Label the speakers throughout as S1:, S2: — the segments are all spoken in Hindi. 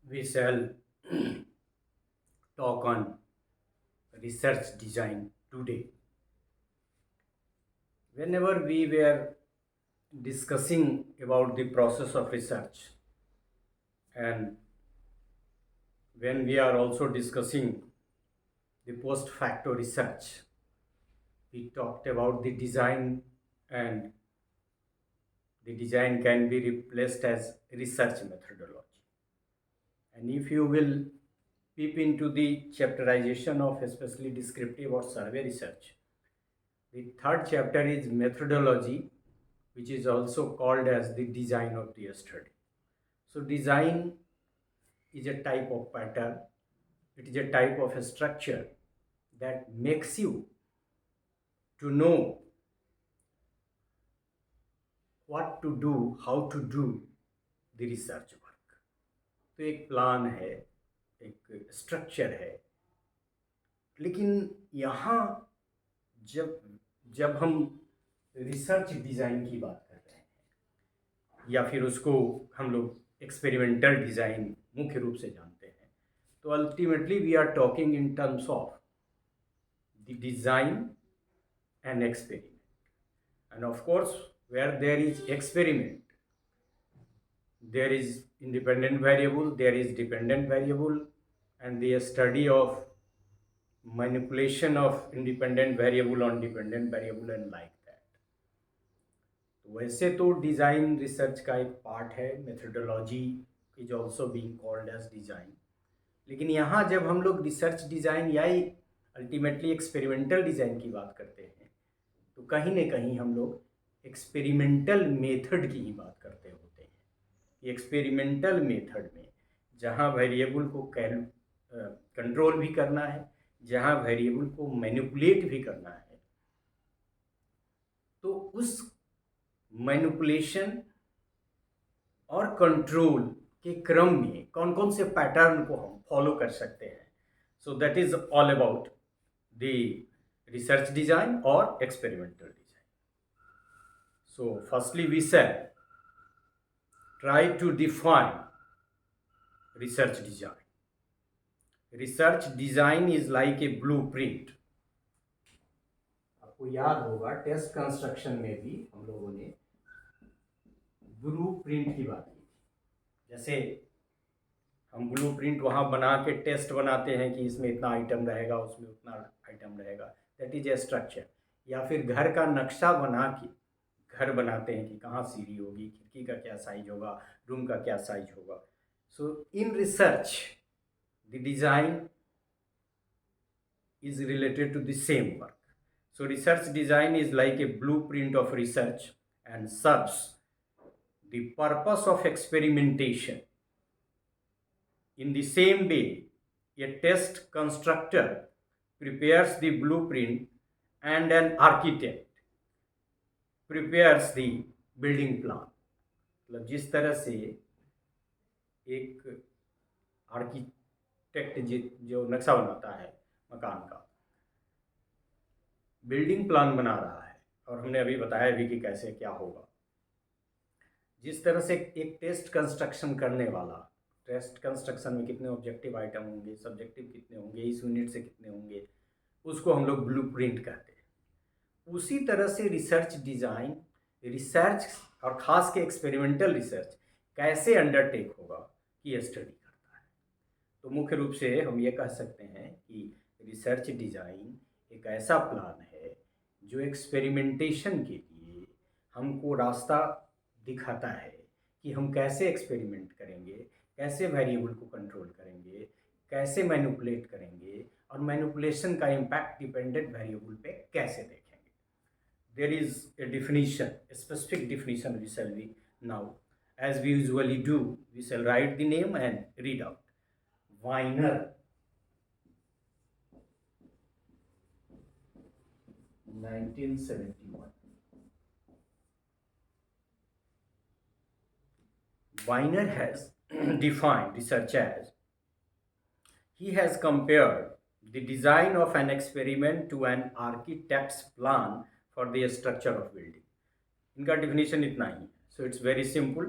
S1: we shall talk on research design today. Whenever we were discussing about the process of research, and when we are also discussing the post facto research, we talked about the design, and the design can be replaced as research methodology. And if you will peep into the chapterization of especially descriptive or survey research, the third chapter is methodology, which is also called as the design of the study. So design is a type of pattern, it is a type of a structure that makes you to know what to do, how to do the research work. तो एक प्लान है, एक स्ट्रक्चर है, लेकिन यहाँ जब जब हम रिसर्च डिज़ाइन की बात कर रहे हैं या फिर उसको हम लोग एक्सपेरिमेंटल डिज़ाइन मुख्य रूप से जानते हैं, तो ultimately we are talking in terms of the design and experiment. And of course, where there is experiment, there is independent variable, there is dependent variable, and the study of manipulation of independent variable on dependent variable and like that. तो वैसे तो डिज़ाइन रिसर्च का एक पार्ट है, methodology is also being called as design. लेकिन यहाँ जब हम लोग रिसर्च डिज़ाइन या अल्टीमेटली एक्सपेरिमेंटल डिज़ाइन की बात करते हैं, तो कहीं ना कहीं हम लोग एक्सपेरिमेंटल मेथड की ही बात करते होते हैं. ये एक्सपेरिमेंटल मेथड में जहाँ वेरिएबल को कंट्रोल भी करना है, जहाँ वेरिएबल को मैनिपुलेट भी करना है, तो उस मैनिपुलेशन और कंट्रोल के क्रम में कौन कौन से पैटर्न को हम फॉलो कर सकते हैं. So that is all about the research design or experimental design. So firstly we said try to define research design. Research design is like a blueprint. आपको याद होगा टेस्ट कंस्ट्रक्शन में भी हम लोगों ने ब्लूप्रिंट की बात की थी. जैसे हम ब्लूप्रिंट वहाँ बना के टेस्ट बनाते हैं कि इसमें इतना आइटम रहेगा, उसमें उतना आइटम रहेगा, दैट इज ए स्ट्रक्चर. या फिर घर का नक्शा बना के घर बनाते हैं कि कहाँ सीढ़ी होगी, खिड़की का क्या साइज होगा, रूम का क्या साइज होगा. So in research the design is related to the same work. So research design is like a blueprint of research and serves the purpose of experimentation. In the same way, a test constructor prepares the blueprint and an architect prepares the building plan. मतलब जिस तरह से एक आर्किटेक्ट जो नक्शा बनाता है मकान का, बिल्डिंग प्लान बना रहा है, और हमने अभी बताया भी कि कैसे क्या होगा, जिस तरह से एक टेस्ट कंस्ट्रक्शन करने वाला, टेस्ट कंस्ट्रक्शन में कितने ऑब्जेक्टिव आइटम होंगे, सब्जेक्टिव कितने होंगे, इस यूनिट से कितने होंगे, उसको हम लोग ब्लूप्रिंट कहते हैं. उसी तरह से रिसर्च डिज़ाइन, रिसर्च और ख़ास के एक्सपेरिमेंटल रिसर्च कैसे अंडरटेक होगा कि ये स्टडी करता है. तो मुख्य रूप से हम ये कह सकते हैं कि रिसर्च डिज़ाइन एक ऐसा प्लान है जो एक्सपेरिमेंटेशन के लिए हमको रास्ता दिखाता है कि हम कैसे एक्सपेरिमेंट करेंगे, कैसे वेरिएबल को कंट्रोल करेंगे, कैसे मैनिपुलेट करेंगे, और मैनिपुलेशन का इम्पैक्ट डिपेंडेंट वेरिएबल पे कैसे देखेंगे. There is a definition, a specific definition we shall read now. As we usually do, we shall write the name and read out. Weiner, 1971. Weiner has defined research as he has compared the design of an experiment to an architect's plan for the structure of building. इनका definition इतना ही है. So it's very simple.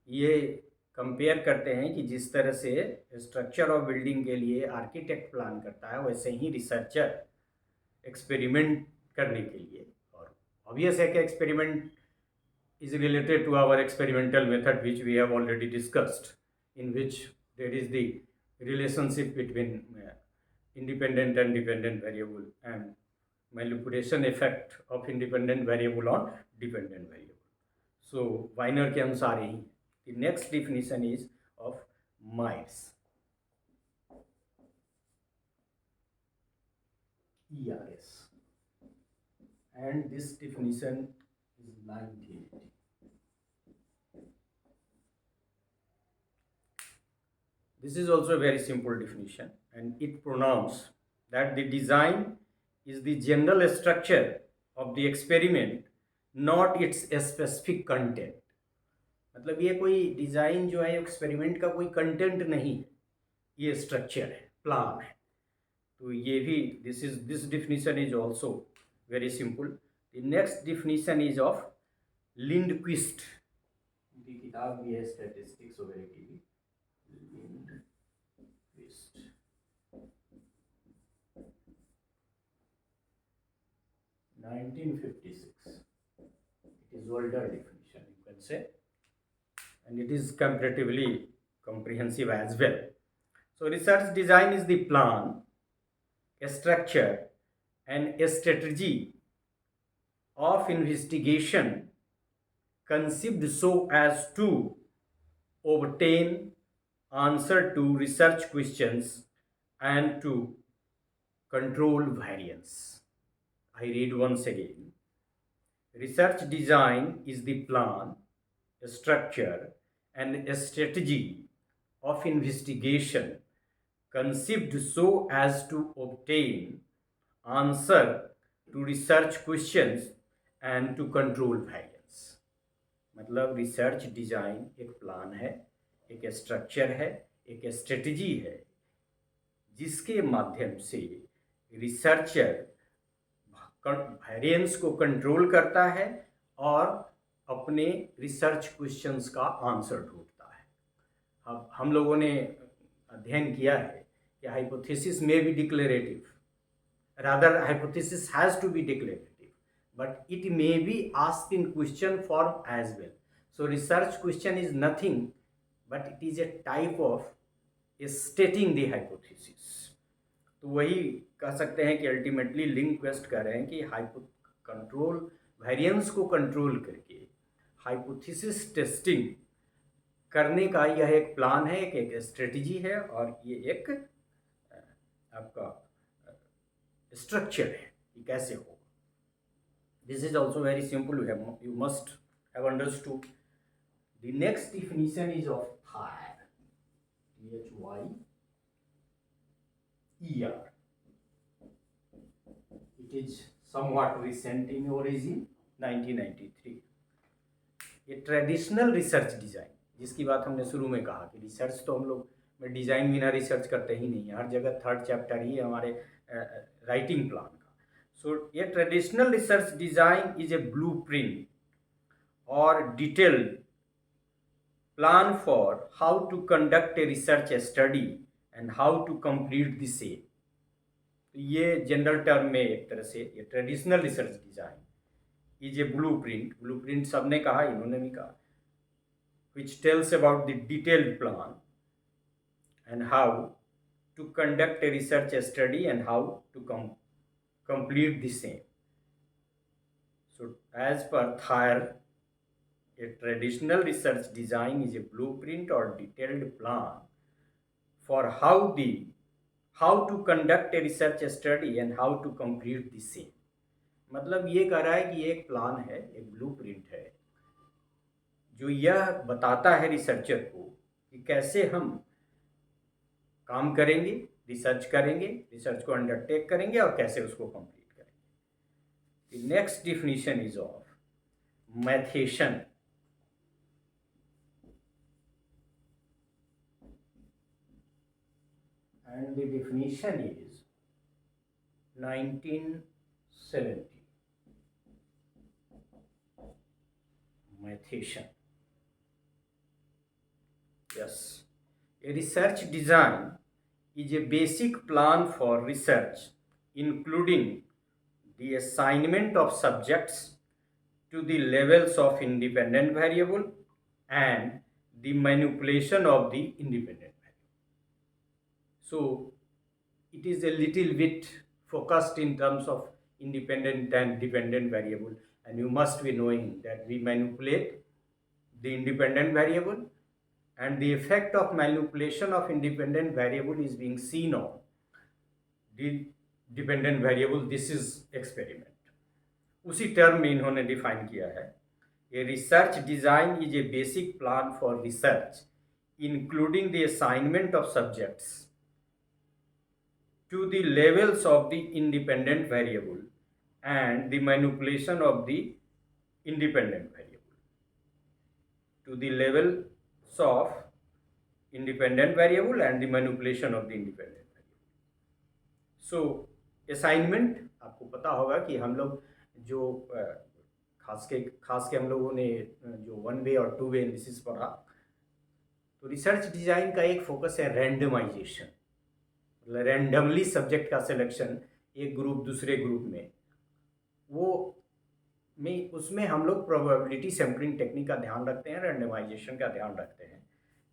S1: ये कंपेयर करते हैं कि जिस तरह से स्ट्रक्चर ऑफ बिल्डिंग के लिए आर्किटेक्ट प्लान करता है, वैसे ही रिसर्चर एक्सपेरिमेंट करने के लिए, और ऑब्वियस है कि experiment is related to our experimental method which we have already discussed, in which there is the relationship between independent and dependent variable and manipulation effect of independent variable on dependent variable. So Weiner के अनुसार ही the next definition is of Myers, ERS, and this definition is 1980. This is also a very simple definition, and it pronounced that the design is the general structure of the experiment, not its specific content. मतलब ये कोई डिज़ाइन जो है एक्सपेरिमेंट का कोई कंटेंट नहीं, ये स्ट्रक्चर है, प्लान है. तो ये भी this definition is also very simple. The next definition is of Lindquist. उनकी किताब भी है स्टैटिस्टिक्स वगैरह की भी. Lindqvist. 1956. It is older definition, you can say, and it is comparatively comprehensive as well. So research design is the plan, a structure, and a strategy of investigation conceived so as to obtain answer to research questions and to control variance. I read once again. Research design is the plan, a structure, and a strategy of investigation conceived so as to obtain answer to research questions and to control variance. मतलब रिसर्च डिज़ाइन एक प्लान है, एक स्ट्रक्चर है, एक स्ट्रेटजी है, जिसके माध्यम से रिसर्चर वेरिएंस को कंट्रोल करता है और अपने रिसर्च क्वेश्चंस का आंसर ढूंढता है. अब हम लोगों ने अध्ययन किया है कि हाइपोथेसिस में भी declarative, rather hypothesis has to be declarative, but it may be asked in question form as well. So research question is nothing but it is a type of stating the hypothesis. तो वही कह सकते हैं कि अल्टीमेटली लिंक्वेस्ट कह रहे हैं कि कंट्रोल वेरिएंस को कंट्रोल करके हाइपोथेसिस टेस्टिंग करने का यह एक प्लान है, एक स्ट्रेटजी है, और ये एक आपका स्ट्रक्चर है कि कैसे हो. This is also very simple. You must have understood. The next definition is of Thayer. T-H-Y-E-R. It is somewhat recent in origin, 1993. ये ट्रेडिशनल रिसर्च डिज़ाइन, जिसकी बात हमने शुरू में कहा कि रिसर्च तो हम लोग में डिज़ाइन बिना रिसर्च करते ही नहीं है. हर जगह थर्ड चैप्टर ही है हमारे राइटिंग प्लान का. So a traditional research design is a blueprint or detailed plan for how to conduct a research study and how to complete the same. तो ये जनरल टर्म में एक तरह से ये traditional research design is a blueprint सबने कहा, इन्होंने भी कहा, which tells about the detailed plan and how to conduct a research study and how to complete the same. So as per Thayer, a traditional research design is a blueprint or detailed plan for how to conduct a research study and how to complete the same. मतलब ये कह रहा है कि एक प्लान है, एक ब्लूप्रिंट है, जो यह बताता है रिसर्चर को कि कैसे हम काम करेंगे, रिसर्च करेंगे, रिसर्च को अंडरटेक करेंगे और कैसे उसको कंप्लीट करेंगे. The next definition is of matheson. And the definition is 1970. Matheson. discuss. A research design is a basic plan for research, including the assignment of subjects to the levels of independent variable and the manipulation of the independent variable. So it is a little bit focused in terms of independent and dependent variable, and you must be knowing that we manipulate the independent variable, and the effect of manipulation of independent variable is being seen on the dependent variable. This is experiment. उसी टर्म में इन्होंने डिफाइन किया है, a research design is A basic plan for research including the assignment of subjects to the levels of the independent variable and the manipulation of the independent variable. To the levels of independent variable and the manipulation of the independent variable. So assignment, आपको पता होगा कि हम लोग जो खास के हम लोगों ने जो 1 वे और 2 वे एनालिसिस पढ़ा, तो रिसर्च डिजाइन का एक फोकस है रैंडमाइजेशन, रैंडमली सब्जेक्ट का सिलेक्शन एक ग्रुप दूसरे ग्रुप में, उसमें हम लोग प्रोबेबिलिटी सैम्पलिंग टेक्निक का ध्यान रखते हैं, रैंडमाइजेशन का ध्यान रखते हैं.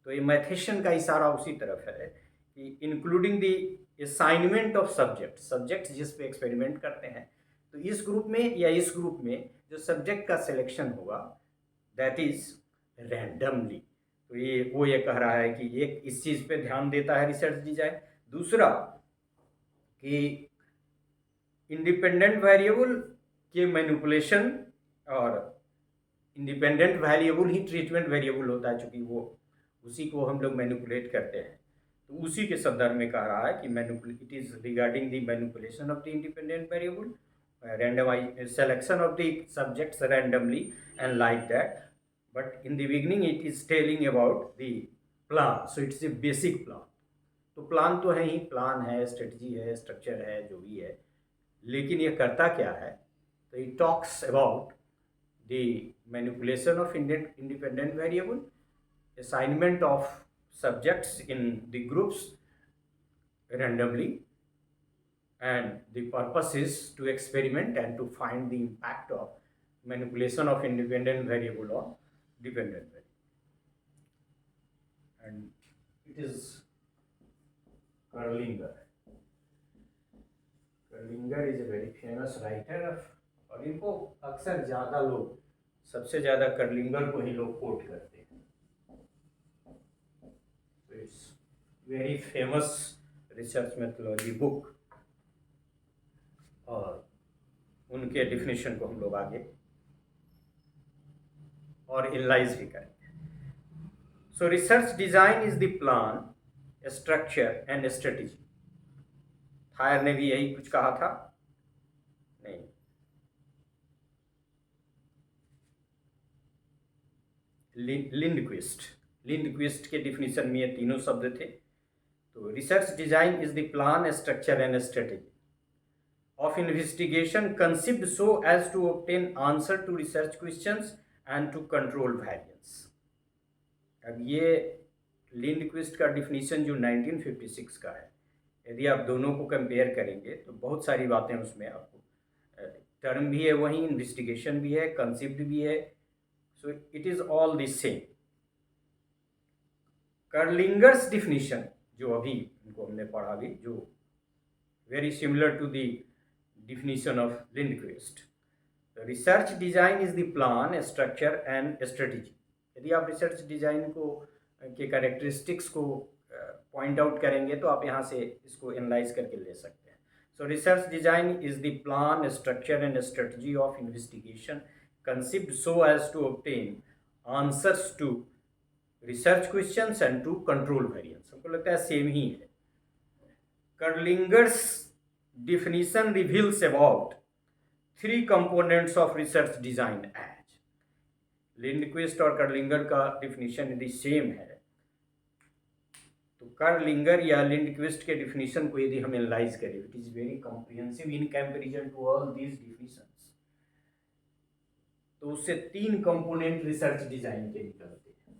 S1: तो ये मैथेशन का इशारा उसी तरफ है कि including the assignment of subjects जिस पे एक्सपेरिमेंट करते हैं, तो इस ग्रुप में या इस ग्रुप में जो सब्जेक्ट का सिलेक्शन होगा दैट इज रैंडमली. तो ये कह रहा है कि एक इस चीज़ पे ध्यान देता है रिसर्च डिजाइन. दूसरा कि इंडिपेंडेंट वेरिएबल के मैनिपुलेशन, और इंडिपेंडेंट वेरिएबल ही ट्रीटमेंट वेरिएबल होता है, चूँकि वो उसी को हम लोग मैनिपुलेट करते हैं, तो उसी के संदर्भ में कह रहा है कि it is regarding the manipulation of the independent variable, randomized selection of the subjects randomly and like that. But in the beginning it is telling about the plan, so it's a basic plan. तो प्लान तो है ही, प्लान है, स्ट्रेटजी है, स्ट्रक्चर है, जो भी है, लेकिन ये करता क्या है, तो it talks about the manipulation of independent variable, assignment of subjects in the groups randomly, and the purpose is to experiment and to find the impact of manipulation of independent variable on dependent variable. And it is Kerlinger. Kerlinger is a very famous writer और इनको अक्सर ज़्यादा लोग, सबसे ज़्यादा कर्लिंगर को ही लोग कोट करते हैं. So it's very famous research methodology book, और उनके डिफिनेशन को हम लोग आगे और एनालाइज भी करेंगे. So research design is the plan, structure and strategy. Tier ने भी यही कुछ कहा था, नहीं, लिंडक्विस्ट के डिफिनेशन में ये तीनों शब्द थे. तो research design is the plan, structure and strategy of investigation conceived so as to obtain answer to research questions and to control variance. अब ये लिंडक्विस्ट का डिफिनीशन जो 1956 का है, यदि आप दोनों को कंपेयर करेंगे तो बहुत सारी बातें उसमें आपको, टर्म भी है वही, इन्वेस्टिगेशन भी है, कंसीव्ड भी है, so it is all the same. Kerlinger's definition जो अभी इनको हमने पढ़ा भी, जो very similar to the definition of Lindquist. The research design is the plan, structure and strategy. यदि आप रिसर्च डिजाइन को के कैरेक्टरिस्टिक्स को पॉइंट आउट करेंगे तो आप यहाँ से इसको एनालाइज करके ले सकते हैं. सो research design is the plan, structure and strategy of investigation conceived so as to obtain answers to research questions and to control variance. हमको लगता है सेम ही है. Kerlinger's definition reveals about 3 components of research design as. लिंडक्विस्ट और कर्लिंगर का डिफिनीशन यदि सेम है, तो कर्लिंगर या लिंडक्विस्ट के डिफिनीशन को यदि हम एनालाइज करें, it is very comprehensive in comparison to all these definitions. तो उससे 3 कंपोनेंट रिसर्च डिजाइन के निकलते हैं.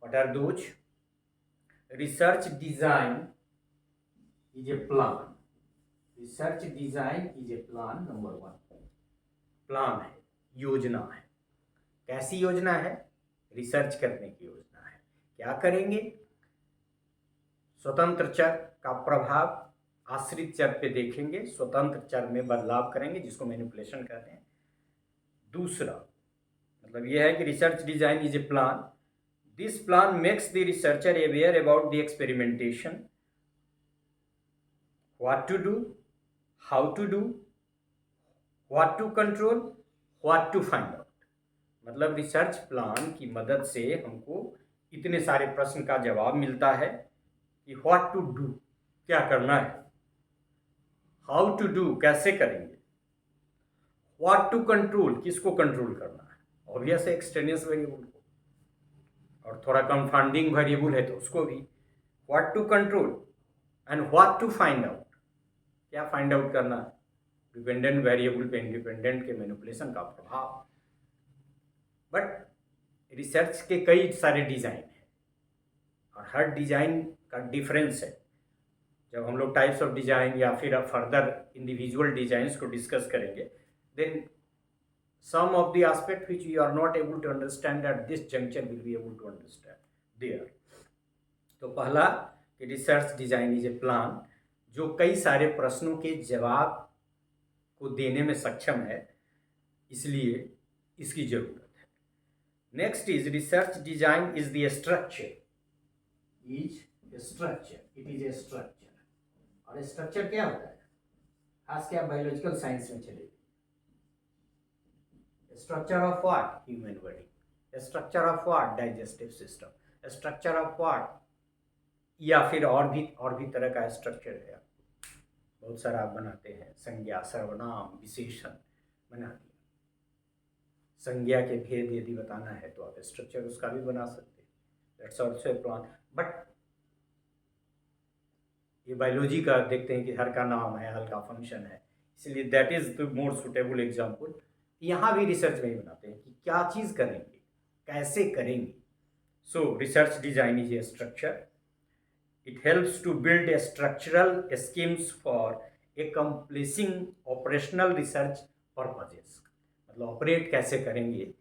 S1: What what are those? Research design is a plan. Research design is a plan. Number 1 plan है, योजना है। कैसी योजना है? रिसर्च करने की योजना है। क्या करेंगे? स्वतंत्र चर का प्रभाव आश्रित चर पे देखेंगे, स्वतंत्र चर में बदलाव करेंगे, जिसको मैनिपुलेशन कहते हैं। दूसरा मतलब यह है कि research design is a plan. This plan makes the researcher aware about the experimentation, what to do, how to do, what to control, what to find out. मतलब रिसर्च प्लान की मदद से हमको इतने सारे प्रश्न का जवाब मिलता है कि व्हाट टू डू, क्या करना है, हाउ टू डू, कैसे करेंगे, व्हाट टू कंट्रोल, किसको कंट्रोल करना है, ऑब्वियस है एक्सटेनियस वेरिएबल को, और थोड़ा कंफाउंडिंग वेरिएबल है तो उसको भी, what to control and what to find out, क्या फाइंड आउट करना है, डिपेंडेंट वेरिएबल पे इंडिपेंडेंट के मैनिपुलेशन का प्रभाव। बट रिसर्च के कई सारे डिज़ाइन हैं और हर डिज़ाइन का डिफरेंस है। जब हम लोग टाइप्स ऑफ डिज़ाइन या फिर अब फर्दर इंडिविजुअल डिज़ाइंस को डिस्कस करेंगे, then some of the aspect which you are not able to understand at this juncture will be able to understand there. तो पहला कि research design is a plan जो कई सारे प्रश्नों के जवाब को देने में सक्षम है, इसलिए इसकी ज़रूरत है। Next is research design is the structure, is structure, it is a structure. और स्ट्रक्चर क्या होता है? खास क्या बायोलॉजिकल साइंस में चलेगी। Structure of what? Human body. A structure of what? Digestive system. A structure of what? या फिर और भी तरह का स्ट्रक्चर है, बहुत सारा आप बनाते हैं, संज्ञा, सर्वनाम, विशेषण बना दिया। संज्ञा के भेद यदि बताना है तो आप स्ट्रक्चर उसका भी बना सकते हैं, that's also a plan. But ये बायोलॉजी का देखते हैं कि हर का नाम है, हर का फंक्शन है, इसलिए that is the more suitable example. यहाँ भी रिसर्च में ही बनाते हैं कि क्या चीज़ करेंगे, कैसे करेंगे। So research design is a structure, it helps to build a structural schemes for accomplishing operational research purposes. मतलब ऑपरेट कैसे करेंगे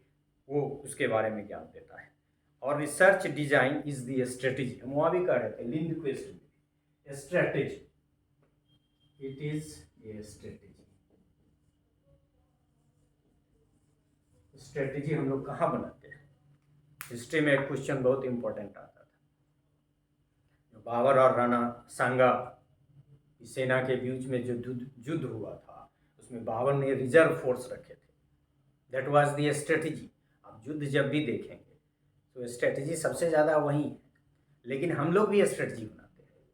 S1: वो उसके बारे में ज्ञान देता है। और research design is the strategy, हम वहाँ भी कह रहे थे लिंग्विस्टिक्स में, strategy, it is a strategy. Strategy हम लोग कहाँ बनाते हैं? हिस्ट्री में एक क्वेश्चन बहुत इंपॉर्टेंट आता था, जो बाबर और राणा सांगा की सेना के बीच में जो युद्ध हुआ था, उसमें बाबर ने रिजर्व फोर्स रखे थे, दैट वाज द स्ट्रेटेजी। आप युद्ध जब भी देखेंगे तो स्ट्रेटेजी सबसे ज़्यादा वही है, लेकिन हम लोग भी स्ट्रेटेजी बनाते हैं।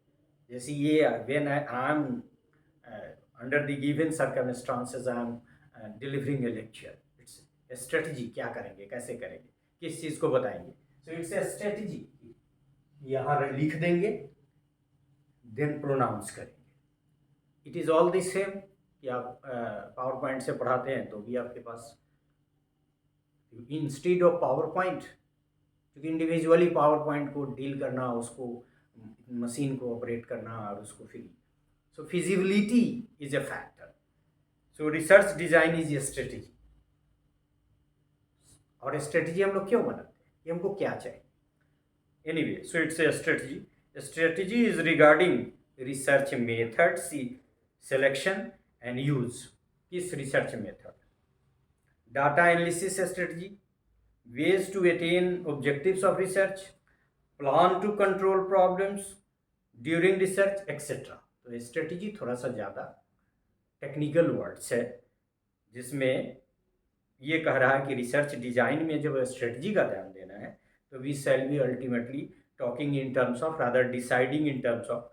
S1: जैसे ये when I am under the given circumstances I am delivering A lecture, strategy, क्या करेंगे, कैसे करेंगे, किस चीज़ को बताएंगे। सो इट्स ए स्ट्रेटजी, यहाँ लिख देंगे देन प्रोनाउंस करेंगे। It is all the same कि आप पावर पॉइंट से पढ़ाते हैं तो भी आपके पास इंस्टेड ऑफ पावर पॉइंट, क्योंकि इंडिविजुअली पावर पॉइंट को डील करना, उसको मशीन को ऑपरेट करना और उसको फिर, so feasibility is a factor. So research design is a strategy. और स्ट्रेटजी हम लोग क्यों बनाते हैं, ये हमको क्या चाहिए? Anyway, so it's a strategy. Strategy is regarding research method, selection and use. किस research method? Data analysis strategy, ways to attain objectives of research, plan to control problems during research etcetera. तो स्ट्रेटजी थोड़ा सा ज़्यादा टेक्निकल वर्ड्स है, जिसमें ये कह रहा है कि रिसर्च डिजाइन में जब स्ट्रेटजी का ध्यान देना है तो we shall be ultimately talking in terms of rather deciding in terms of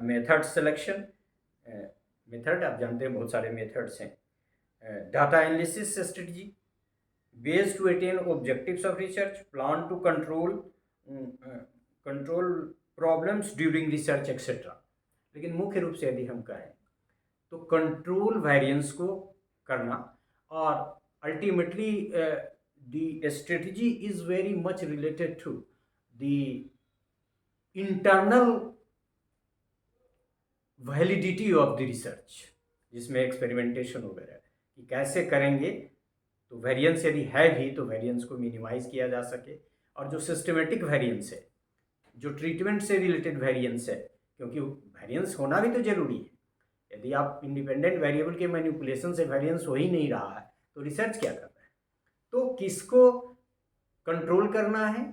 S1: method selection. Method आप जानते हैं बहुत सारे मेथड्स हैं। Data analysis strategy, ways to attain objectives of research, plan to control problems during research etcetera. लेकिन मुख्य रूप से यदि हम कहें तो कंट्रोल वेरिएंस को करना, और ultimately the strategy is very much related to the internal validity of the research, जिसमें एक्सपेरिमेंटेशन वगैरह है कि कैसे करेंगे तो वेरिएंस यदि है भी तो वेरिएंस को मिनिमाइज किया जा सके, और जो सिस्टमेटिक वेरिएंस है, जो ट्रीटमेंट से रिलेटेड वेरिएंस है, क्योंकि वेरिएंस होना भी तो जरूरी है। यदि आप इंडिपेंडेंट वेरिएबल के मैनिपुलेशन से वेरिएंस हो ही नहीं रहा है तो रिसर्च क्या कर रहा है। तो किसको कंट्रोल करना है,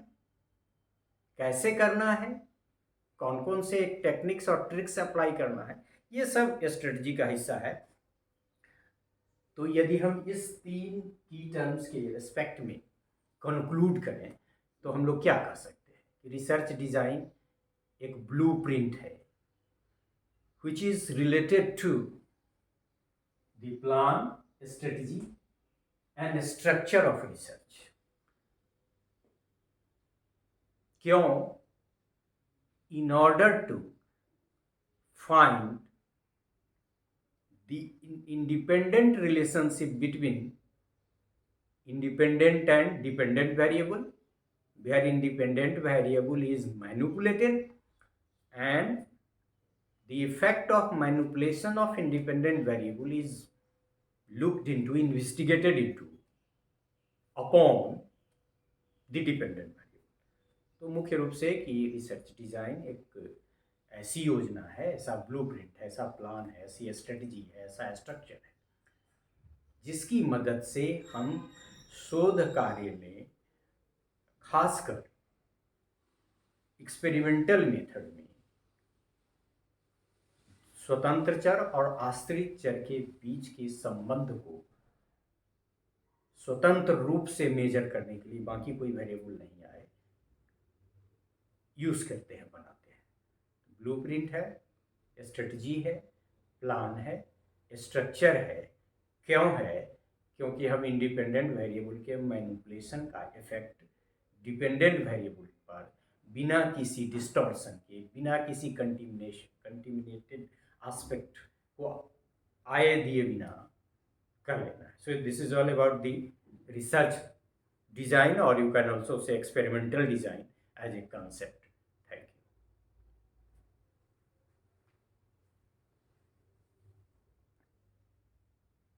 S1: कैसे करना है, कौन कौन से टेक्निक्स और ट्रिक्स अप्लाई करना है, ये सब स्ट्रेटजी का हिस्सा है। तो यदि हम इस 3 की टर्म्स के रिस्पेक्ट में कंक्लूड करें तो हम लोग क्या कर सकते हैं कि रिसर्च डिज़ाइन एक ब्लूप्रिंट है which is related to the plan, strategy and structure of research. क्यों? In order to find the independent relationship between independent and dependent variable, where independent variable is manipulated and the effect of manipulation of independent variable is looked into, investigated into upon the dependent variable. तो मुख्य रूप से कि रिसर्च डिज़ाइन एक ऐसी योजना है, ऐसा ब्लूप्रिंट है, ऐसा प्लान है, ऐसी स्ट्रेटजी है, ऐसा स्ट्रक्चर है जिसकी मदद से हम शोध कार्य में, खासकर एक्सपेरिमेंटल मेथड में, स्वतंत्र चर और आश्रित चर के बीच के संबंध को स्वतंत्र रूप से मेजर करने के लिए, बाकी कोई वेरिएबल नहीं आए, यूज करते हैं, बनाते हैं। ब्लूप्रिंट है, स्ट्रेटजी है, प्लान है, स्ट्रक्चर है। क्यों है? क्योंकि हम इंडिपेंडेंट वेरिएबल के मैनिपुलेशन का इफेक्ट डिपेंडेंट वेरिएबल पर बिना किसी डिस्टॉर्शन के, बिना किसी कंटिमिनेटेड एस्पेक्ट को आए दिए बिना कर लेना है। So this is all about the research design, और you can also say experimental design as a concept.